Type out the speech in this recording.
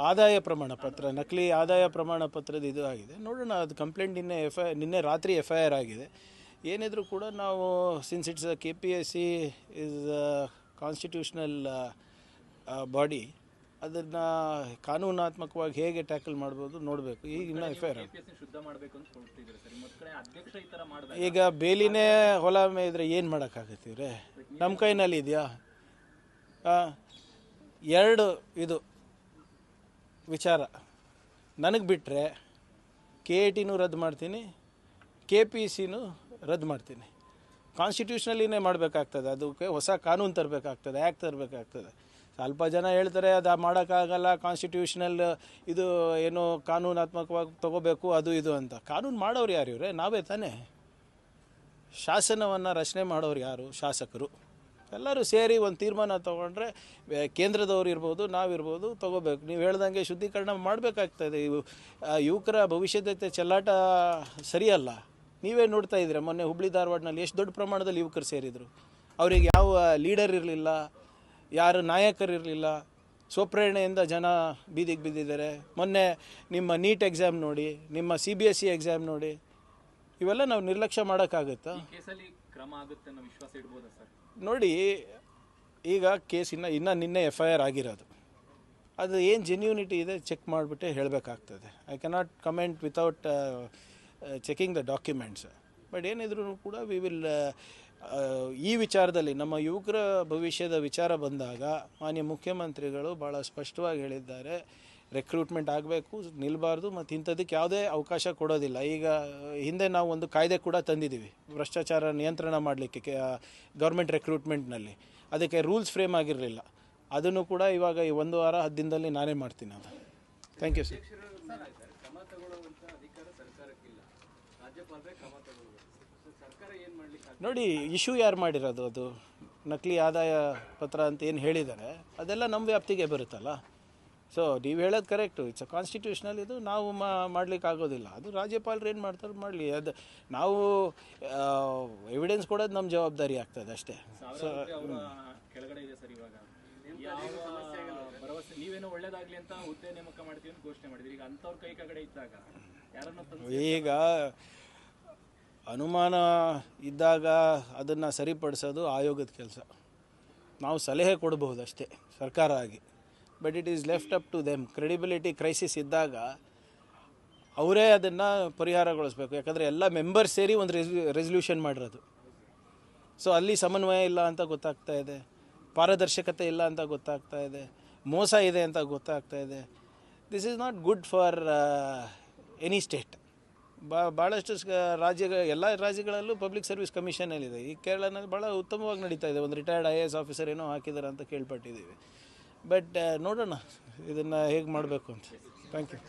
ಆದಾಯ ಪ್ರಮಾಣ ಪತ್ರ, ನಕಲಿ ಆದಾಯ ಪ್ರಮಾಣ ಪತ್ರದ ಇದು ಆಗಿದೆ. ನೋಡೋಣ, ಅದು ಕಂಪ್ಲೇಂಟ್ ನಿನ್ನೆ ರಾತ್ರಿ FIR ಆಗಿದೆ. ಏನಿದ್ರು ಕೂಡ ನಾವು since it's KPSC is constitutional body, ಅದನ್ನು ಕಾನೂನಾತ್ಮಕವಾಗಿ ಹೇಗೆ ಟ್ಯಾಕಲ್ ಮಾಡ್ಬೋದು ನೋಡಬೇಕು. ಈಗ ಇನ್ನೂ FIR ಈಗ ಬೇಲಿನೇ ಹೊಲ ಇದ್ರೆ ಏನು ಮಾಡೋಕ್ಕಾಗತ್ತೆ ಇವ್ರೆ? ನಮ್ಮ ಕೈನಲ್ಲಿ ಇದೆಯಾ? ಎರಡು ಇದು ವಿಚಾರ ನನಗೆ ಬಿಟ್ಟರೆ KATನೂ ರದ್ದು ಮಾಡ್ತೀನಿ, KPCನೂ ರದ್ದು ಮಾಡ್ತೀನಿ. ಕಾನ್ಸ್ಟಿಟ್ಯೂಷನಲ್ಲಿನೇ ಮಾಡಬೇಕಾಗ್ತದೆ, ಅದಕ್ಕೆ ಹೊಸ ಕಾನೂನು ತರಬೇಕಾಗ್ತದೆ, ಆ್ಯಕ್ಟ್ ತರಬೇಕಾಗ್ತದೆ. ಸ್ವಲ್ಪ ಜನ ಹೇಳ್ತಾರೆ ಅದು ಮಾಡೋಕ್ಕಾಗಲ್ಲ, ಕಾನ್ಸ್ಟಿಟ್ಯೂಷನಲ್ ಇದು ಏನು ಕಾನೂನಾತ್ಮಕವಾಗಿ ತೊಗೋಬೇಕು ಅದು ಇದು ಅಂತ. ಕಾನೂನು ಮಾಡೋರು ಯಾರು ಇವರೇ? ನಾವೇ ತಾನೇ. ಶಾಸನವನ್ನು ರಚನೆ ಮಾಡೋರು ಯಾರು? ಶಾಸಕರು. ಎಲ್ಲರೂ ಸೇರಿ ಒಂದು ತೀರ್ಮಾನ ತೊಗೊಂಡ್ರೆ ಕೇಂದ್ರದವ್ರು ಇರ್ಬೋದು, ನಾವಿರ್ಬೋದು, ತೊಗೋಬೇಕು. ನೀವು ಹೇಳ್ದಂಗೆ ಶುದ್ಧೀಕರಣ ಮಾಡಬೇಕಾಗ್ತದೆ. ಯುವಕರ ಭವಿಷ್ಯದ ಚೆಲ್ಲಾಟ ಸರಿಯಲ್ಲ. ನೀವೇ ನೋಡ್ತಾ ಇದ್ದೀರಾ, ಮೊನ್ನೆ ಹುಬ್ಳಿ ಧಾರವಾಡನಲ್ಲಿ ಎಷ್ಟು ದೊಡ್ಡ ಪ್ರಮಾಣದಲ್ಲಿ ಯುವಕರು ಸೇರಿದರು. ಅವರಿಗೆ ಯಾವ ಲೀಡರ್ ಇರಲಿಲ್ಲ, ಯಾರು ನಾಯಕರಿರಲಿಲ್ಲ. ಸ್ವಪ್ರೇರಣೆಯಿಂದ ಜನ ಬೀದಿಗೆ ಬಿದ್ದಿದ್ದಾರೆ. ಮೊನ್ನೆ ನಿಮ್ಮ ನೀಟ್ ಎಕ್ಸಾಮ್ ನೋಡಿ, ನಿಮ್ಮ CBSE ಎಕ್ಸಾಮ್ ನೋಡಿ, ಇವೆಲ್ಲ ನಾವು ನಿರ್ಲಕ್ಷ್ಯ ಮಾಡೋಕ್ಕಾಗುತ್ತಾ? ನೋಡಿ, ಈಗ ಕೇಸ್ ಇನ್ನು ನಿನ್ನೆ FIR ಆಗಿರೋದು, ಅದು ಏನು ಜೆನ್ಯೂನಿಟಿ ಇದೆ ಚೆಕ್ ಮಾಡಿಬಿಟ್ಟೆ ಹೇಳಬೇಕಾಗ್ತದೆ. I cannot comment without checking the documents. But ಏನಿದ್ರು ಕೂಡ ವಿ ವಿಲ್ ಈ ವಿಚಾರದಲ್ಲಿ ನಮ್ಮ ಯುವಕರ ಭವಿಷ್ಯದ ವಿಚಾರ ಬಂದಾಗ ಮಾನ್ಯ ಮುಖ್ಯಮಂತ್ರಿಗಳು ಭಾಳ ಸ್ಪಷ್ಟವಾಗಿ ಹೇಳಿದ್ದಾರೆ, ರೆಕ್ರೂಟ್ಮೆಂಟ್ ಆಗಬೇಕು, ನಿಲ್ಲಬಾರ್ದು, ಮತ್ತು ಇಂಥದ್ದಕ್ಕೆ ಯಾವುದೇ ಅವಕಾಶ ಕೊಡೋದಿಲ್ಲ. ಈಗ ಹಿಂದೆ ನಾವು ಒಂದು ಕಾಯ್ದೆ ಕೂಡ ತಂದಿದ್ದೀವಿ ಭ್ರಷ್ಟಾಚಾರ ನಿಯಂತ್ರಣ ಮಾಡಲಿಕ್ಕೆ ಗೌರ್ಮೆಂಟ್ ರೆಕ್ರೂಟ್ಮೆಂಟ್ನಲ್ಲಿ. ಅದಕ್ಕೆ ರೂಲ್ಸ್ ಫ್ರೇಮ್ ಆಗಿರಲಿಲ್ಲ. ಅದನ್ನು ಕೂಡ ಇವಾಗ ಈ 1 ವಾರ 10 ದಿನದಲ್ಲಿ ನಾನೇ ಮಾಡ್ತೀನಿ ಅದು. Thank you sir. ನೋಡಿ, ಇಶ್ಯೂ ಯಾರು ಮಾಡಿರೋದು? ಅದು ನಕಲಿ ಆದಾಯ ಪತ್ರ ಅಂತ ಏನು ಹೇಳಿದ್ದಾರೆ, ಅದೆಲ್ಲ ನಮ್ಮ ವ್ಯಾಪ್ತಿಗೆ ಬರುತ್ತಲ್ಲ. ಸೊ ನೀವು ಹೇಳೋದು ಕರೆಕ್ಟು, ಇಟ್ಸ್ ಅ ಕಾನ್ಸ್ಟಿಟ್ಯೂಷನಲ್. ಇದು ನಾವು ಮಾಡಲಿಕ್ಕೆ ಆಗೋದಿಲ್ಲ. ಅದು ರಾಜ್ಯಪಾಲರು ಏನು ಮಾಡ್ತಾರೆ ಮಾಡಲಿ. ಅದು ನಾವು ಎವಿಡೆನ್ಸ್ ಕೊಡೋದು ನಮ್ಮ ಜವಾಬ್ದಾರಿ ಆಗ್ತದೆ ಅಷ್ಟೇ. ಸೊ ಈಗ ಅನುಮಾನ ಇದ್ದಾಗ ಅದನ್ನು ಸರಿಪಡಿಸೋದು ಆಯೋಗದ ಕೆಲಸ. ನಾವು ಸಲಹೆ ಕೊಡಬಹುದು ಅಷ್ಟೇ ಸರ್ಕಾರ ಆಗಿ. But it is left up to them. Credibility crisis ಇದ್ದಾಗ ಅವರೇ ಅದನ್ನು ಪರಿಹಾರಗೊಳಿಸ್ಬೇಕು. ಯಾಕಂದರೆ ಎಲ್ಲ ಮೆಂಬರ್ಸ್ ಸೇರಿ ಒಂದು ರೆಸಲ್ಯೂಷನ್ ಮಾಡಿರೋದು. ಸೊ ಅಲ್ಲಿ ಸಮನ್ವಯ ಇಲ್ಲ ಅಂತ ಗೊತ್ತಾಗ್ತಾ ಇದೆ, ಪಾರದರ್ಶಕತೆ ಇಲ್ಲ ಅಂತ ಗೊತ್ತಾಗ್ತಾ ಇದೆ, ಮೋಸ ಇದೆ ಅಂತ ಗೊತ್ತಾಗ್ತಾ ಇದೆ. This is not good for any state. ಭಾಳಷ್ಟು ಎಲ್ಲ ರಾಜ್ಯಗಳಲ್ಲೂ ಪಬ್ಲಿಕ್ ಸರ್ವಿಸ್ ಕಮಿಷನಲ್ಲಿದೆ. ಈ ಕೇರಳನಲ್ಲಿ ಭಾಳ ಉತ್ತಮವಾಗಿ ನಡೀತಾ ಇದೆ. ಒಂದು ರಿಟೈರ್ಡ್ IAS ಆಫೀಸರ್ ಏನೋ ಹಾಕಿದ್ದಾರೆ ಅಂತ ಕೇಳ್ಪಟ್ಟಿದ್ದೀವಿ. ಬಟ್ ನೋಡೋಣ ಇದನ್ನು ಹೇಗೆ ಮಾಡಬೇಕು ಅಂತ. Thank you.